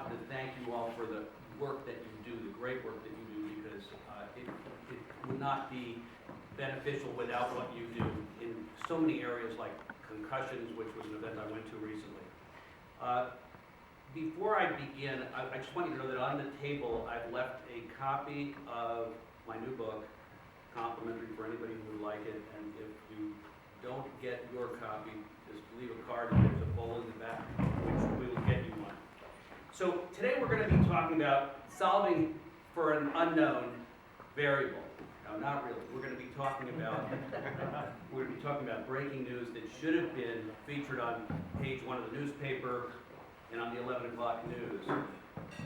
wanted to thank you all for the work that you do, the great work that you do, because it would not be beneficial without what you do in so many areas like concussions, which was an event I went to recently. Before I begin, I just want you to know that on the table I've left a copy of my new book, complimentary for anybody who would like it, and if you don't get your copy, just leave a card and there's a bowl in the back, which we will get you one. So today we're going to be talking about solving for an unknown variable. No, not really. We're going to be talking about breaking news that should have been featured on page 1 of the newspaper and on the 11 o'clock news,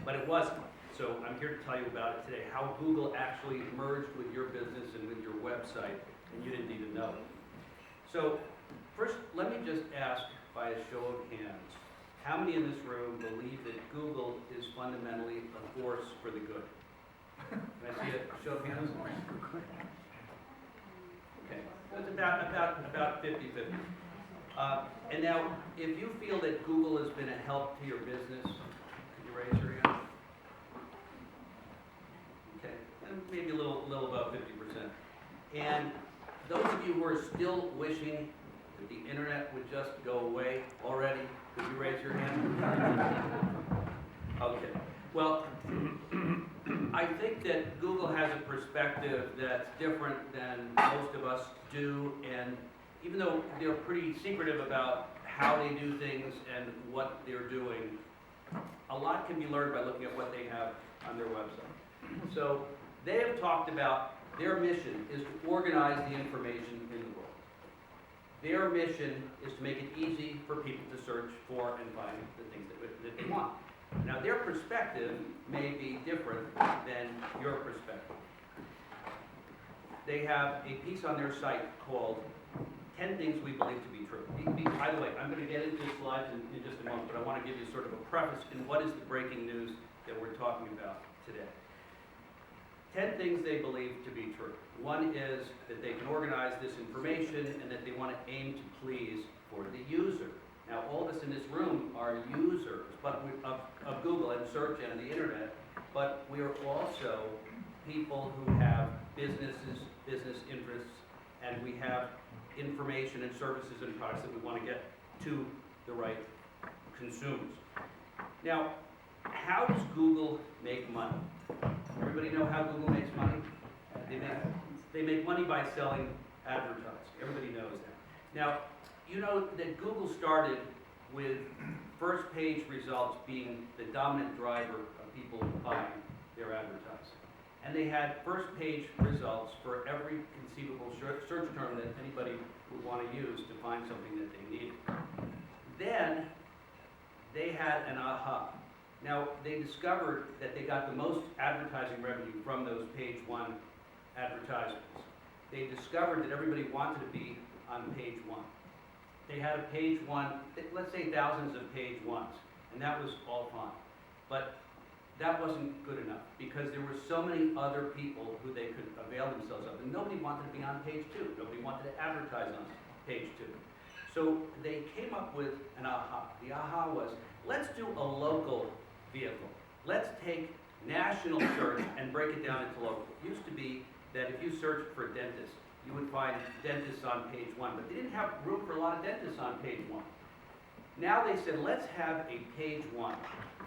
but it wasn't. So I'm here to tell you about it today, how Google actually merged with your business and with your website, and you didn't even know. So first, let me just ask by a show of hands, how many in this room believe that Google is fundamentally a force for the good? Can I see a show of hands? Okay, that's about 50-50. And now, if you feel that Google has been a help to your business, could you raise your hand? Okay, and maybe a little above 50%. And those of you who are still wishing that the internet would just go away already, could you raise your hand? Okay. Well, I think that Google has a perspective that's different than most of us do, and even though they're pretty secretive about how they do things and what they're doing, a lot can be learned by looking at what they have on their website. So they have talked about their mission is to organize the information in the world. Their mission is to make it easy for people to search for and find the things that they want. Now, their perspective may be different than your perspective. They have a piece on their site called 10 Things We Believe to Be True. By the way, I'm going to get into the slides in just a moment, but I want to give you sort of a preface in what is the breaking news that we're talking about today. 10 things they believe to be true. One is that they can organize this information and that they want to aim to please for the user. Now, all of us in this room are users of Google and search and the internet, but we are also people who have business interests, and we have information and services and products that we want to get to the right consumers. Now, how does Google make money? Everybody know how Google makes money? They make money by selling advertising. Everybody knows that. Now, you know that Google started with first page results being the dominant driver of people buying their advertising. And they had first page results for every conceivable search term that anybody would want to use to find something that they needed. Then they had an aha. Now, they discovered that they got the most advertising revenue from those page 1 advertisements. They discovered that everybody wanted to be on page 1. They had a page 1, let's say thousands of page 1s, and that was all fine. But that wasn't good enough because there were so many other people who they could avail themselves of, and nobody wanted to be on page 2. Nobody wanted to advertise on page 2. So they came up with an aha. The aha was, let's do a local vehicle. Let's take national search and break it down into local. It used to be that if you searched for a dentist, you would find dentists on page 1, but they didn't have room for a lot of dentists on page 1. Now they said, let's have a page 1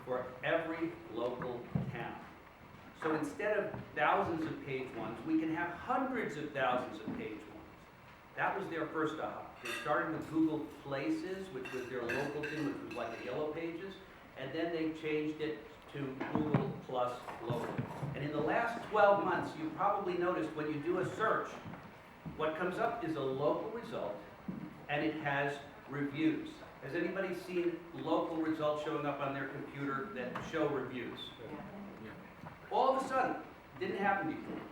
for every local town. So instead of thousands of page 1s, we can have hundreds of thousands of page 1s. That was their first aha. They started with Google Places, which was their local thing, which was like the Yellow Pages, and then they changed it to Google Plus Local. And in the last 12 months, you probably noticed when you do a search, what comes up is a local result, and it has reviews. Has anybody seen local results showing up on their computer that show reviews? All of a sudden, didn't happen before.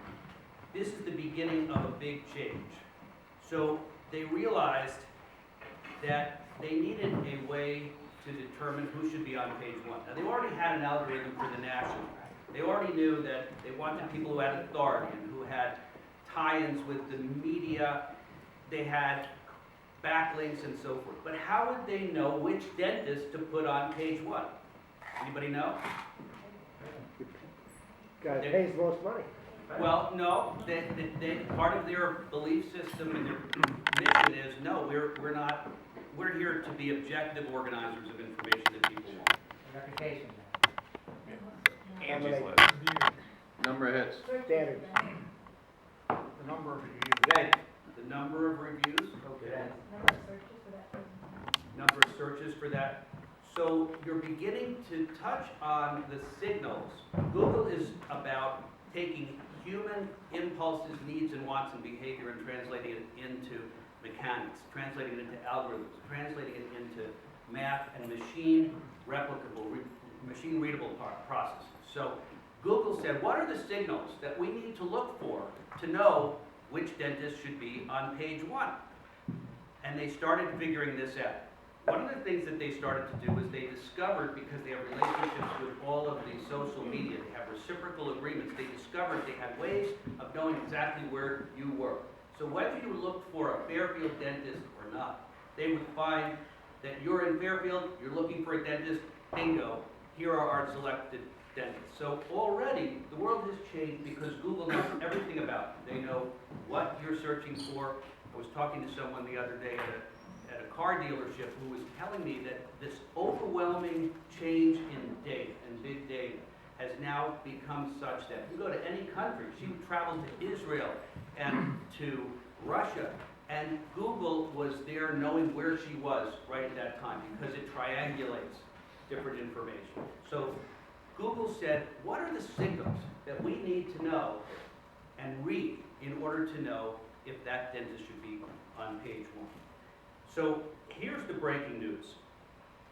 This is the beginning of a big change. So they realized that they needed a way to determine who should be on page 1. Now, they already had an algorithm for the national. They already knew that they wanted people who had authority and who had tie-ins with the media. They had backlinks and so forth. But how would they know which dentist to put on page 1? Anybody know? Guy pays most money. Well, no, part of their belief system and their mission is, no, we're here to be objective organizers of information that people want. Reputation. Angie's list. Number of hits. Standards. The number of reviews. Okay, the number of reviews, okay. Number of searches for that. So you're beginning to touch on the signals. Google is about taking human impulses, needs, and wants and behavior and translating it into mechanics, translating it into algorithms, translating it into math and machine replicable, machine readable processes. So Google said, what are the signals that we need to look for to know which dentist should be on page 1? And they started figuring this out. One of the things that they started to do was they discovered, because they have relationships with all of the social media, they have reciprocal agreements, they discovered they had ways of knowing exactly where you were. So whether you looked for a Fairfield dentist or not, they would find that you're in Fairfield, you're looking for a dentist, bingo, here are our selected dentists. So already the world has changed because Google knows everything about you. They know what you're searching for. I was talking to someone the other day at a car dealership who was telling me that this overwhelming change in data and big data has now become such that you go to any country, she would travel to Israel and to Russia, and Google was there knowing where she was right at that time because it triangulates different information. So Google said, what are the signals that we need to know and read in order to know if that dentist should be on page 1? So here's the breaking news.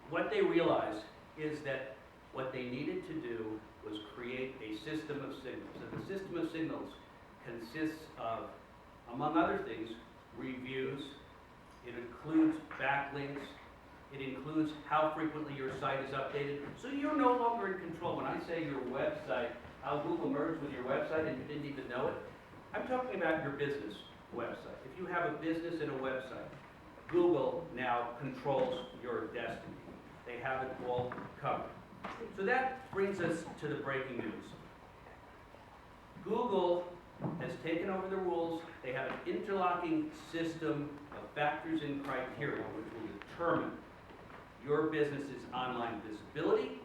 What they realized is that what they needed to do was create a system of signals. And the system of signals consists of, among other things, reviews. It includes backlinks. It includes how frequently your site is updated. So you're no longer in control. When I say your website, how Google merged with your website and you didn't even know it, I'm talking about your business website. If you have a business and a website, Google now controls your destiny. They have it all covered. So that brings us to the breaking news. Google has taken over the rules. They have an interlocking system of factors and criteria which will determine your business's online visibility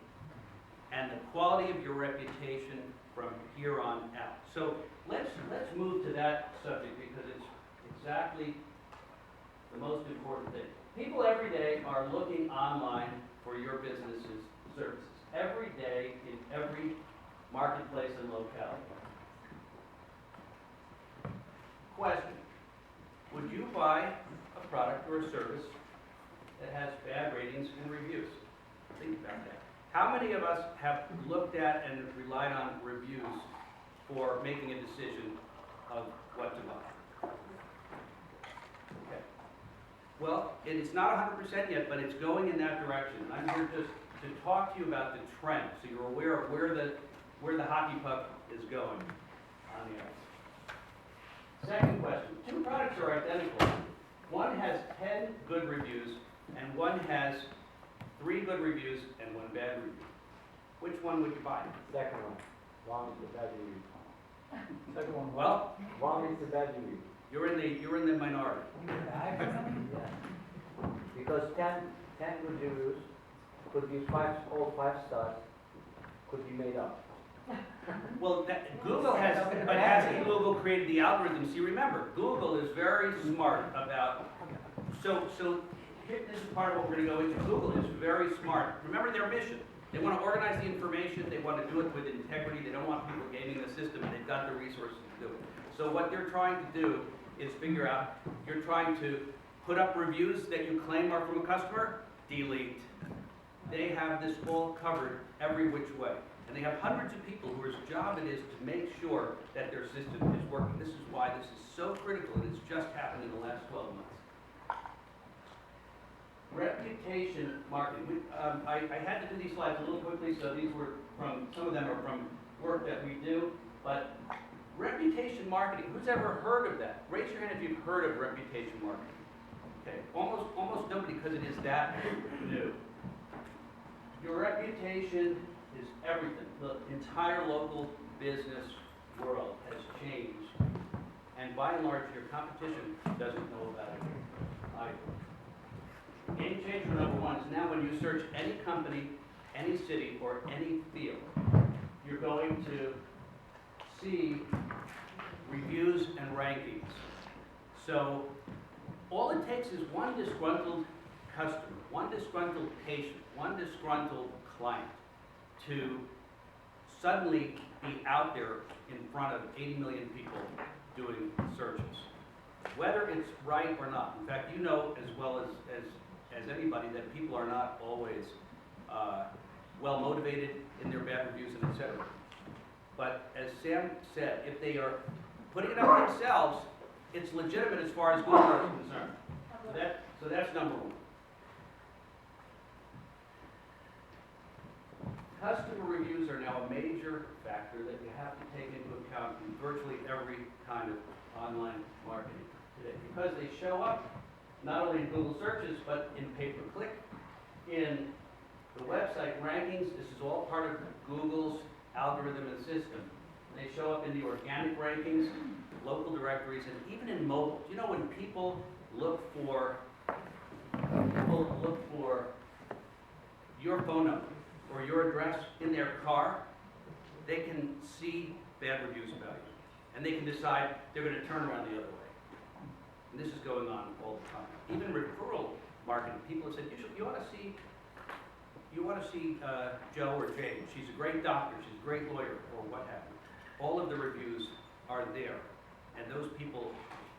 and the quality of your reputation from here on out. So let's move to that subject because it's exactly the most important thing. People every day are looking online for your business's services. Every day in every marketplace and locality. Question: would you buy a product or a service that has bad ratings and reviews? Think about that. How many of us have looked at and relied on reviews for making a decision of what to buy? Okay. Well, it's not 100% yet, but it's going in that direction. I'm here just to talk to you about the trend, so you're aware of where the hockey puck is going on the ice. Second question: 2 products are identical. One has 10 good reviews, and one has 3 good reviews and 1 bad review. Which one would you buy? Second one. One is the bad review. Second one. Well, One is the bad review. you're in the minority. Because 10 good reviews could be all 5 stars, could be made up. Well, Google hasn't Google created the algorithm? See, remember, Google is very smart about. So here, this is part of what we're going to go into. Google is very smart. Remember their mission. They want to organize the information. They want to do it with integrity. They don't want people gaming the system, and they've got the resources to do it. So what they're trying to do is figure out. You're trying to put up reviews that you claim are from a customer. Delete. They have this all covered every which way. And they have hundreds of people whose job it is to make sure that their system is working. This is why this is so critical, and it's just happened in the last 12 months. Reputation marketing. I had to do these slides a little quickly, so these were some of them are from work that we do. But reputation marketing, who's ever heard of that? Raise your hand if you've heard of reputation marketing. Okay, almost nobody, because it is that new. Your reputation is everything. The entire local business world has changed, and by and large, your competition doesn't know about it either. Game changer number one is now when you search any company, any city, or any field, you're going to see reviews and rankings. So all it takes is one disgruntled customer, one disgruntled patient, one disgruntled client to suddenly be out there in front of 80 million people doing searches. Whether it's right or not. In fact, you know as well as anybody that people are not always well motivated in their bad reviews and etc. But as Sam said, if they are putting it up themselves, it's legitimate as far as Google is concerned. So that's number one. Customer reviews are now a major factor that you have to take into account in virtually every kind of online marketing today, because they show up not only in Google searches, but in pay-per-click, in the website rankings. This is all part of Google's algorithm and system. They show up in the organic rankings, local directories, and even in mobile. You know, when people look for your phone number or your address in their car, they can see bad reviews about you, and they can decide they're going to turn around the other way. And this is going on all the time. Even referral marketing, people have said, you want to see Joe or Jane. She's a great doctor, she's a great lawyer, or what have you. All of the reviews are there, and those people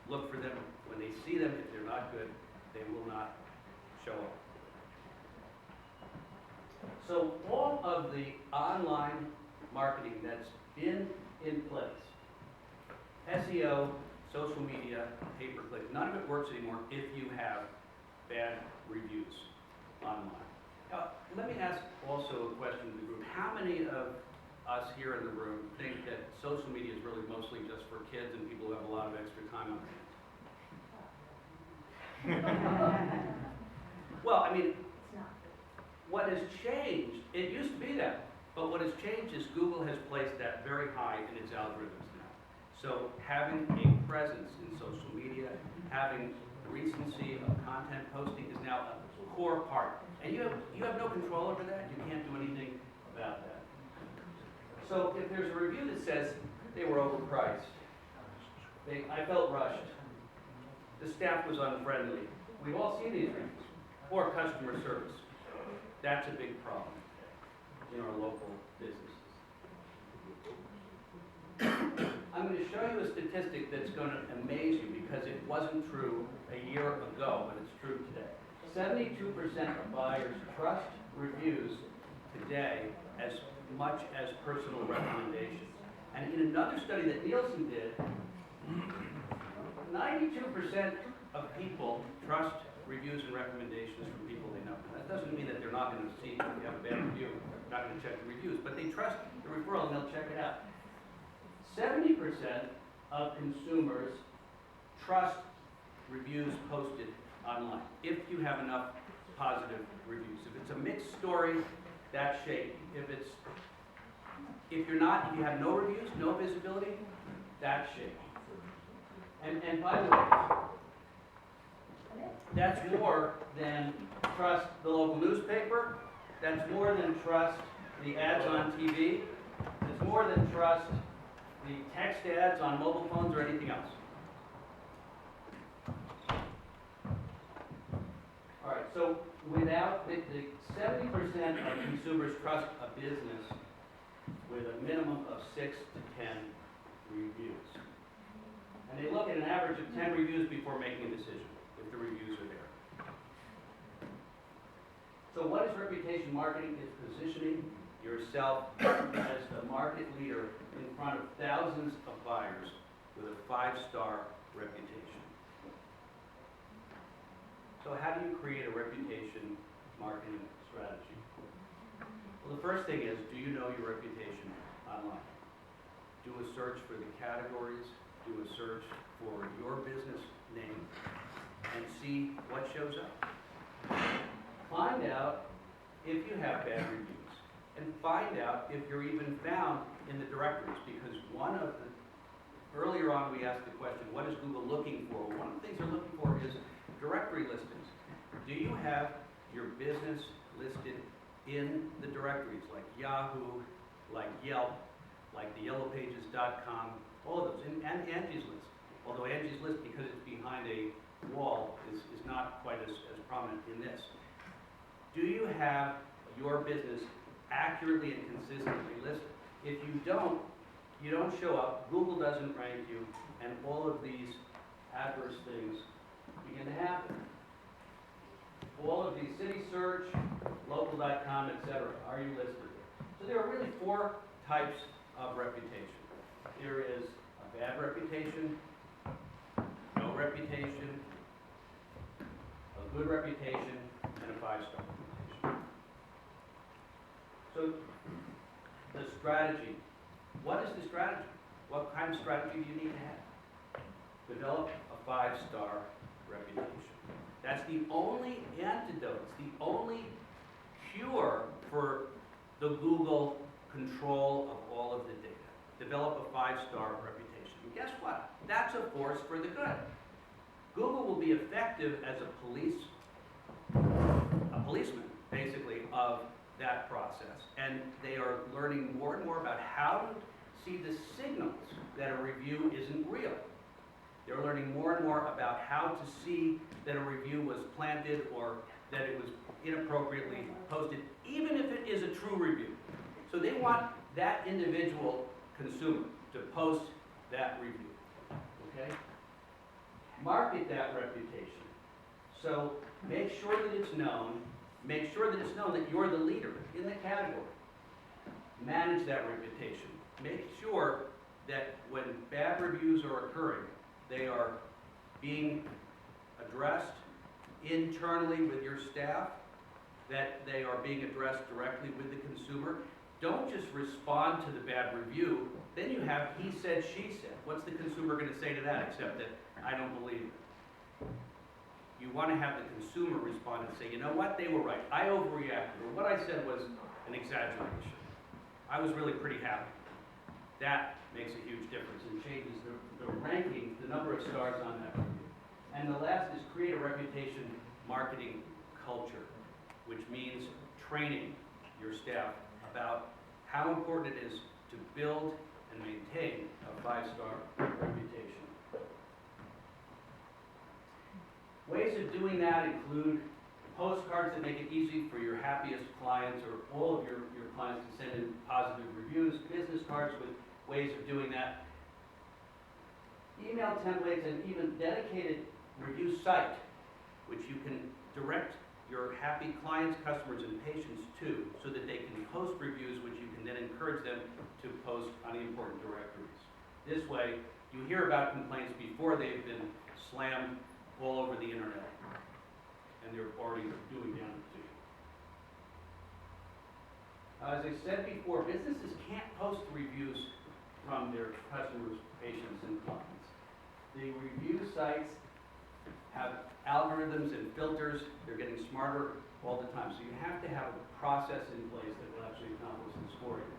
look for them. When they see them, if they're not good, they will not show up. So all of the online marketing that's been in place, SEO, social media, pay-per-click, none of it works anymore if you have bad reviews online. Now, let me ask also a question to the group. How many of us here in the room think that social media is really mostly just for kids and people who have a lot of extra time on their hands? Well, I mean, what has changed, it used to be that, but what has changed is Google has placed that very high in its algorithms now. So having a presence in social media, having recency of content posting is now a core part. And you have no control over that. You can't do anything about that. So if there's a review that says they were overpriced, I felt rushed, the staff was unfriendly, we've all seen these reviews, or customer service. That's a big problem in our local businesses. I'm going to show you a statistic that's going to amaze you because it wasn't true a year ago, but it's true today. 72% of buyers trust reviews today as much as personal recommendations. And in another study that Nielsen did, 92% of people trust reviews and recommendations from people they know. That doesn't mean that they're not going to see if you have a bad review, not going to check the reviews, but they trust the referral and they'll check it out. 70% of consumers trust reviews posted online if you have enough positive reviews. If it's a mixed story, that's shaky. If you have no reviews, no visibility, that's shaky. And by the way, that's more than trust the local newspaper. That's more than trust the ads on TV. It's more than trust the text ads on mobile phones or anything else. All right, so without the 70% of consumers trust a business with a minimum of 6 to 10 reviews. And they look at an average of 10 reviews before making a decision, if the reviews are there. So what is reputation marketing? It's positioning yourself as the market leader in front of thousands of buyers with a 5-star reputation. So how do you create a reputation marketing strategy? Well, the first thing is, do you know your reputation online? Do a search for the categories, do a search for your business name, and see what shows up. Find out if you have bad reviews and find out if you're even found in the directories, because earlier on we asked the question, what is Google looking for? Well, one of the things they're looking for is directory listings. Do you have your business listed in the directories like Yahoo, like Yelp, like the yellowpages.com, all of those, and Angie's List. Although Angie's List, because it's behind a wall, is not quite as prominent in this. Do you have your business accurately and consistently listed? If you don't show up, Google doesn't rank you, and all of these adverse things begin to happen. All of these city search, local.com, etc. Are you listed there? So there are really 4 types of reputation. There is a bad reputation, no reputation, a good reputation, and a 5-star reputation. So the strategy. What is the strategy? What kind of strategy do you need to have? Develop a 5-star reputation. That's the only antidote, it's the only cure for the Google control of all of the data. Develop a 5-star reputation. And guess what? That's a force for the good. Google will be effective as a policeman, basically, of that process. And they are learning more and more about how to see the signals that a review isn't real. They're learning more and more about how to see that a review was planted or that it was inappropriately posted, even if it is a true review. So they want that individual consumer to post that review, okay? Market that reputation. So make sure that it's known. Make sure that it's known that you're the leader in the category. Manage that reputation. Make sure that when bad reviews are occurring, they are being addressed internally with your staff, that they are being addressed directly with the consumer. Don't just respond to the bad review. Then you have he said, she said. What's the consumer going to say to that except that I don't believe it? You want to have the consumer respond and say, you know what, they were right. I overreacted, or what I said was an exaggeration. I was really pretty happy. That makes a huge difference and changes the ranking, the number of stars on that review. And the last is create a reputation marketing culture, which means training your staff about how important it is to build and maintain a 5-star reputation. Ways of doing that include postcards that make it easy for your happiest clients or all of your clients to send in positive reviews, business cards with ways of doing that, email templates, and even dedicated review site, which you can direct your happy clients, customers, and patients to so that they can post reviews, which you can then encourage them to post on the important directories. This way, you hear about complaints before they've been slammed all over the internet, and they're already doing damage to you. As I said before, businesses can't post reviews from their customers, patients, and clients. The review sites have algorithms and filters. They're getting smarter all the time. So you have to have a process in place that will actually accomplish this for you.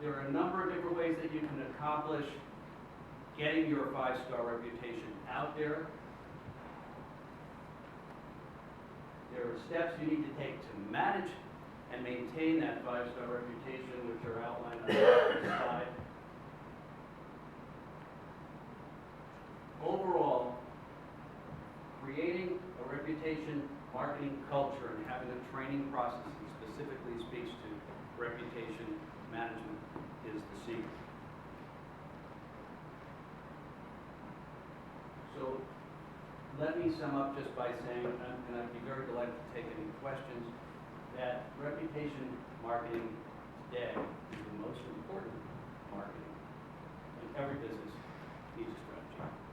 There are a number of different ways that you can accomplish getting your 5-star reputation out there. There are steps you need to take to manage and maintain that 5-star reputation, which are outlined on the slide. Overall, creating a reputation marketing culture and having a training process that specifically speaks to reputation management is the secret. So let me sum up just by saying, and I'd be very delighted to take any questions, that reputation marketing today is the most important marketing, and every business needs a strategy.